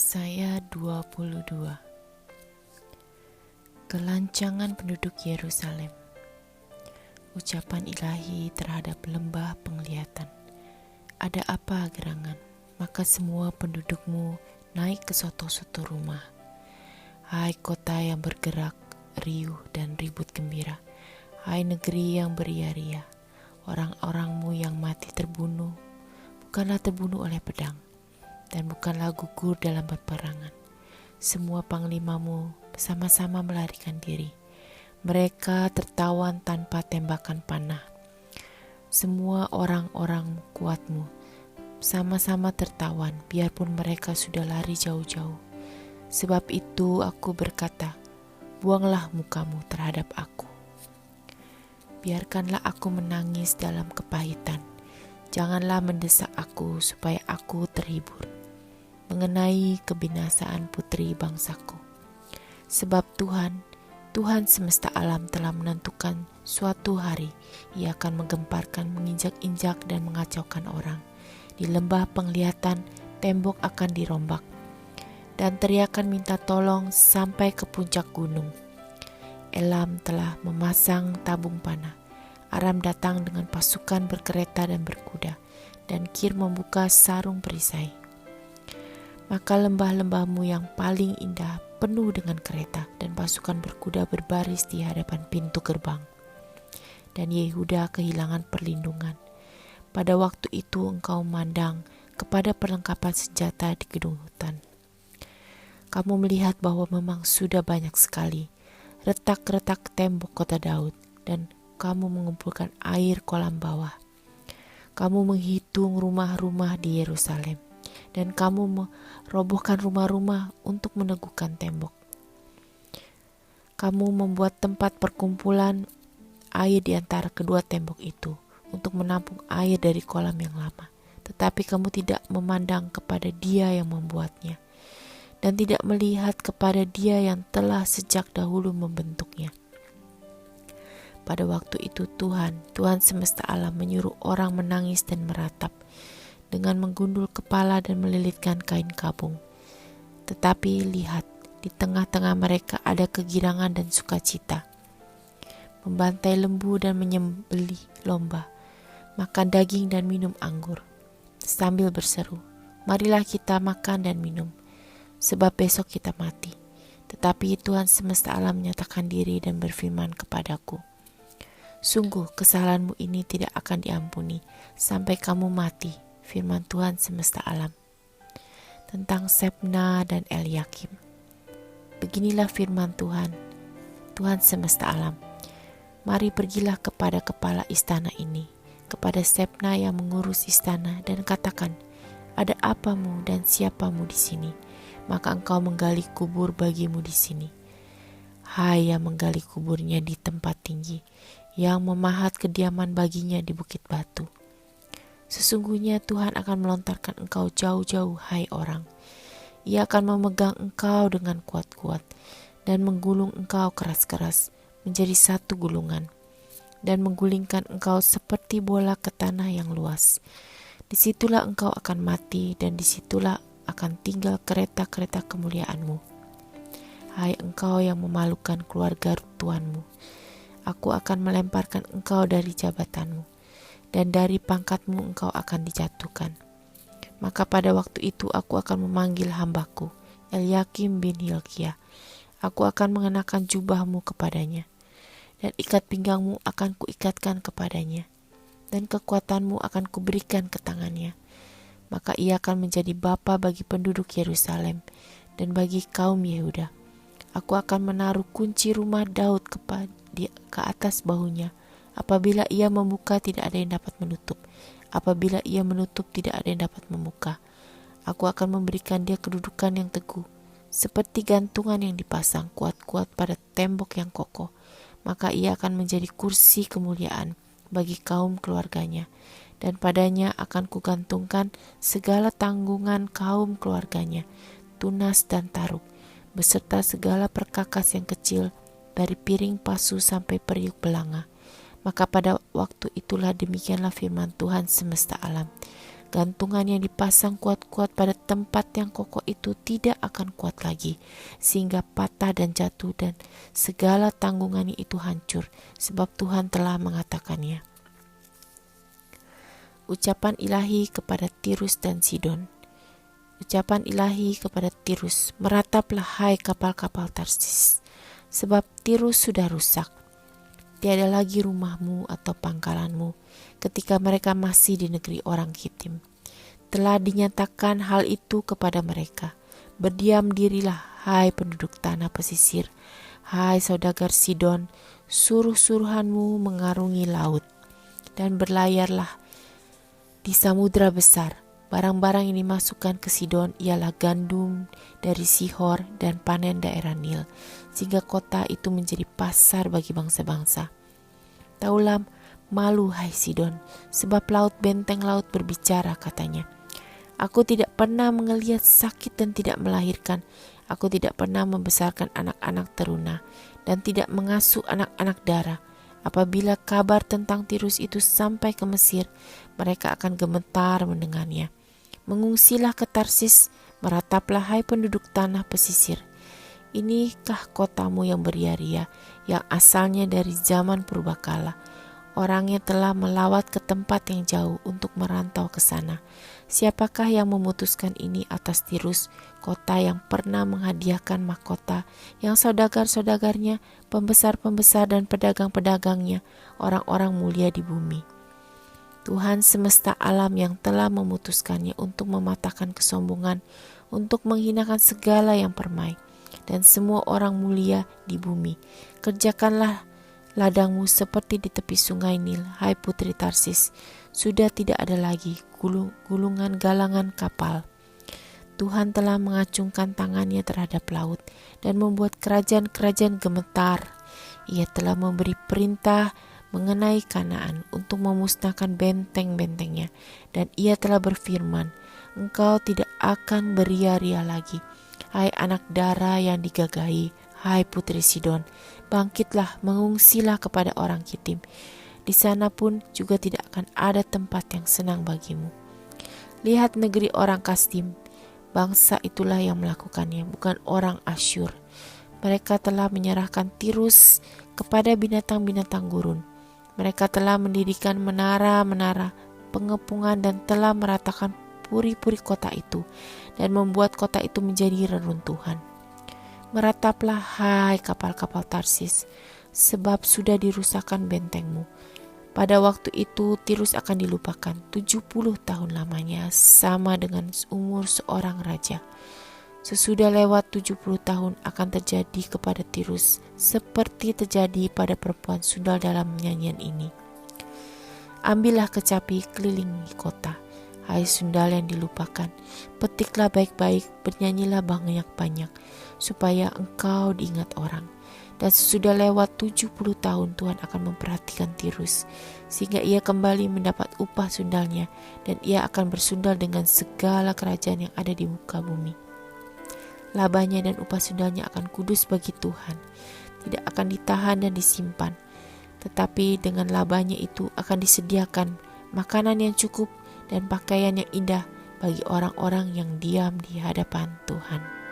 Yesaya 22. Kelancangan penduduk Yerusalem. Ucapan ilahi terhadap lembah penglihatan. Ada apa gerangan? Maka semua pendudukmu naik ke soto-soto rumah. Hai kota yang bergerak, riuh dan ribut gembira. Hai negeri yang beria-ria. Orang-orangmu yang mati terbunuh, bukanlah terbunuh oleh pedang, dan bukanlah gugur dalam peperangan. Semua panglimamu bersama-sama melarikan diri. Mereka tertawan tanpa tembakan panah. Semua orang-orang kuatmu sama-sama tertawan, biarpun mereka sudah lari jauh-jauh. Sebab itu aku berkata, buanglah mukamu terhadap aku. Biarkanlah aku menangis dalam kepahitan. Janganlah mendesak aku supaya aku terhibur mengenai kebinasaan putri bangsaku. Sebab Tuhan semesta alam telah menentukan suatu hari Ia akan menggemparkan, menginjak-injak dan mengacaukan orang. Di lembah penglihatan tembok akan dirombak, dan teriakan minta tolong sampai ke puncak gunung. Elam telah memasang tabung panah. Aram datang dengan pasukan berkereta dan berkuda, dan Kir membuka sarung perisai. Maka lembah-lembahmu yang paling indah penuh dengan kereta, dan pasukan berkuda berbaris di hadapan pintu gerbang. Dan Yehuda kehilangan perlindungan. Pada waktu itu engkau memandang kepada perlengkapan senjata di gedung hutan. Kamu melihat bahwa memang sudah banyak sekali retak-retak tembok kota Daud, dan kamu mengumpulkan air kolam bawah. Kamu menghitung rumah-rumah di Yerusalem, dan kamu merobohkan rumah-rumah untuk meneguhkan tembok. Kamu membuat tempat perkumpulan air di antara kedua tembok itu untuk menampung air dari kolam yang lama. Tetapi kamu tidak memandang kepada Dia yang membuatnya, dan tidak melihat kepada Dia yang telah sejak dahulu membentuknya. Pada waktu itu Tuhan semesta alam menyuruh orang menangis dan meratap, dengan menggundul kepala dan melilitkan kain kabung. Tetapi lihat, di tengah-tengah mereka ada kegirangan dan sukacita, membantai lembu dan menyembelih lomba, makan daging dan minum anggur, sambil berseru, marilah kita makan dan minum, sebab besok kita mati. Tetapi Tuhan semesta alam menyatakan diri dan berfirman kepadaku, sungguh kesalahanmu ini tidak akan diampuni sampai kamu mati, firman Tuhan semesta alam. Tentang Sebna dan Eliakim. Beginilah firman Tuhan semesta alam. Mari pergilah kepada kepala istana ini, kepada Sebna yang mengurus istana, dan katakan, ada apamu dan siapamu di sini? Maka engkau menggali kubur bagimu di sini. Hai yang menggali kuburnya di tempat tinggi, yang memahat kediaman baginya di bukit batu. Sesungguhnya Tuhan akan melontarkan engkau jauh-jauh, hai orang. Ia akan memegang engkau dengan kuat-kuat dan menggulung engkau keras-keras menjadi satu gulungan, dan menggulingkan engkau seperti bola ke tanah yang luas. Disitulah engkau akan mati, dan disitulah akan tinggal kereta-kereta kemuliaanmu. Hai engkau yang memalukan keluarga Tuanmu, aku akan melemparkan engkau dari jabatanmu, dan dari pangkatmu engkau akan dijatuhkan. Maka pada waktu itu aku akan memanggil hambaku, Eliakim bin Hilkiah. Aku akan mengenakan jubahmu kepadanya, dan ikat pinggangmu akan kuikatkan kepadanya, dan kekuatanmu akan kuberikan ke tangannya. Maka ia akan menjadi bapa bagi penduduk Yerusalem dan bagi kaum Yehuda. Aku akan menaruh kunci rumah Daud ke atas bahunya. Apabila ia membuka, tidak ada yang dapat menutup. Apabila ia menutup, tidak ada yang dapat membuka. Aku akan memberikan dia kedudukan yang teguh, seperti gantungan yang dipasang kuat-kuat pada tembok yang kokoh. Maka ia akan menjadi kursi kemuliaan bagi kaum keluarganya, dan padanya akan kugantungkan segala tanggungan kaum keluarganya, tunas dan taruk, beserta segala perkakas yang kecil, dari piring pasu sampai periuk belanga. Maka pada waktu itulah demikianlah firman Tuhan semesta alam. Gantungan yang dipasang kuat-kuat pada tempat yang kokoh itu tidak akan kuat lagi, sehingga patah dan jatuh, dan segala tanggungannya itu hancur, sebab Tuhan telah mengatakannya. Ucapan ilahi kepada Tirus dan Sidon. Ucapan ilahi kepada Tirus, merataplah hai kapal-kapal Tarsis, sebab Tirus sudah rusak. Tiada lagi rumahmu atau pangkalanmu ketika mereka masih di negeri orang Kitim. Telah dinyatakan hal itu kepada mereka. Berdiam dirilah, hai penduduk tanah pesisir, hai saudagar Sidon, suruh-suruhanmu mengarungi laut, dan berlayarlah di samudra besar. Barang-barang yang dimasukkan ke Sidon ialah gandum dari Sihor dan panen daerah Nil, sehingga kota itu menjadi pasar bagi bangsa-bangsa. Taulah malu hai Sidon, sebab laut benteng laut berbicara, katanya. Aku tidak pernah mengelihat sakit dan tidak melahirkan. Aku tidak pernah membesarkan anak-anak teruna dan tidak mengasuh anak-anak dara. Apabila kabar tentang Tirus itu sampai ke Mesir, mereka akan gemetar mendengarnya. Mengungsilah ke Tarsis, merataplah hai penduduk tanah pesisir. Inikah kotamu yang beria-ria, yang asalnya dari zaman purbakala. Orangnya telah melawat ke tempat yang jauh untuk merantau ke sana. Siapakah yang memutuskan ini atas Tirus, kota yang pernah menghadiahkan mahkota, yang saudagar-saudagarnya, pembesar-pembesar dan pedagang-pedagangnya, orang-orang mulia di bumi? Tuhan semesta alam yang telah memutuskannya untuk mematahkan kesombongan, untuk menghinakan segala yang permai, dan semua orang mulia di bumi. Kerjakanlah ladangmu seperti di tepi sungai Nil, hai putri Tarsis. Sudah tidak ada lagi gulungan galangan kapal. Tuhan telah mengacungkan tangannya terhadap laut dan membuat kerajaan-kerajaan gemetar. Ia telah memberi perintah mengenai Kanaan untuk memusnahkan benteng-bentengnya, dan ia telah berfirman, engkau tidak akan beria-ria lagi, hai anak dara yang digagahi, hai putri Sidon. Bangkitlah, mengungsilah kepada orang Kitim. Di sana pun juga tidak akan ada tempat yang senang bagimu. Lihat negeri orang Kasdim, bangsa itulah yang melakukannya, bukan orang Asyur. Mereka telah menyerahkan Tirus kepada binatang-binatang gurun. Mereka telah mendirikan menara-menara pengepungan dan telah meratakan puri-puri kota itu dan membuat kota itu menjadi reruntuhan. Merataplah hai kapal-kapal Tarsis, sebab sudah dirusakkan bentengmu. Pada waktu itu Tirus akan dilupakan 70 tahun lamanya, sama dengan umur seorang raja. Sesudah lewat 70 tahun akan terjadi kepada Tirus seperti terjadi pada perempuan sundal dalam nyanyian ini. Ambillah kecapi kelilingi kota, hai sundal yang dilupakan. Petiklah baik-baik, bernyanyilah banyak-banyak, supaya engkau diingat orang. Dan sesudah lewat 70 tahun Tuhan akan memperhatikan Tirus, sehingga ia kembali mendapat upah sundalnya, dan ia akan bersundal dengan segala kerajaan yang ada di muka bumi. Labanya dan upah sundalnya akan kudus bagi Tuhan, tidak akan ditahan dan disimpan. Tetapi dengan labanya itu akan disediakan makanan yang cukup dan pakaian yang indah bagi orang-orang yang diam di hadapan Tuhan.